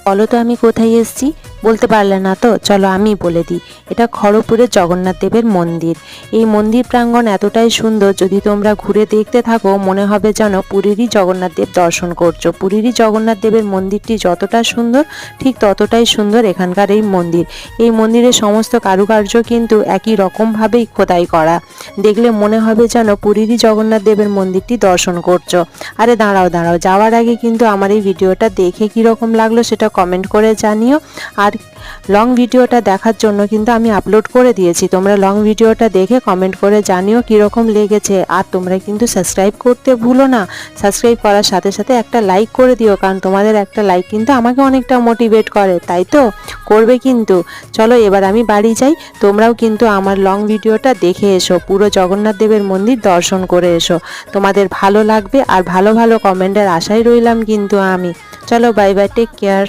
বলো তো আমি কোথায় এসেছি? বলতে পারলে না তো? চলো আমি বলে দিই। এটা খড়গপুরের জগন্নাথ দেবের মন্দির। এই মন্দির প্রাঙ্গণ এতটাই সুন্দর, যদি তোমরা ঘুরে দেখতে থাকো মনে হবে যেন পুরীরই জগন্নাথ দেব দর্শন করছো। পুরীরই জগন্নাথ দেবের মন্দিরটি যতটা সুন্দর ঠিক ততটাই সুন্দর এখানকার এই মন্দির। এই মন্দিরের সমস্ত কারুকার্য কিন্তু একই রকমভাবেই খোদাই করা। দেখলে মনে হবে যেন পুরীরই জগন্নাথ দেবের মন্দিরটি দর্শন করছো। আরে দাঁড়াও দাঁড়াও, যাওয়ার আগে কিন্তু আমার এই ভিডিওটা দেখে কীরকম লাগলো সেটা কমেন্ট করে জানিও। আর লং ভিডিওটা দেখার জন্য কিন্তু আমি আপলোড করে দিয়েছি, তোমরা লং ভিডিওটা দেখে কমেন্ট করে জানিও কীরকম লেগেছে। আর তোমরা কিন্তু সাবস্ক্রাইব করতে ভুলো না। সাবস্ক্রাইব করার সাথে সাথে একটা লাইক করে দিও, কারণ তোমাদের একটা লাইক কিন্তু আমাকে অনেকটা মোটিভেট করে, তাই তো করবে কিন্তু। চলো এবার আমি বাড়ি যাই, তোমরাও কিন্তু আমার লং ভিডিওটা দেখে এসো, পুরো জগন্নাথ দেবের মন্দির দর্শন করে এসো। তোমাদের ভালো লাগবে আর ভালো ভালো কমেন্টের আশায় রইলাম কিন্তু আমি। চলো বাই বাই, টেক কেয়ার।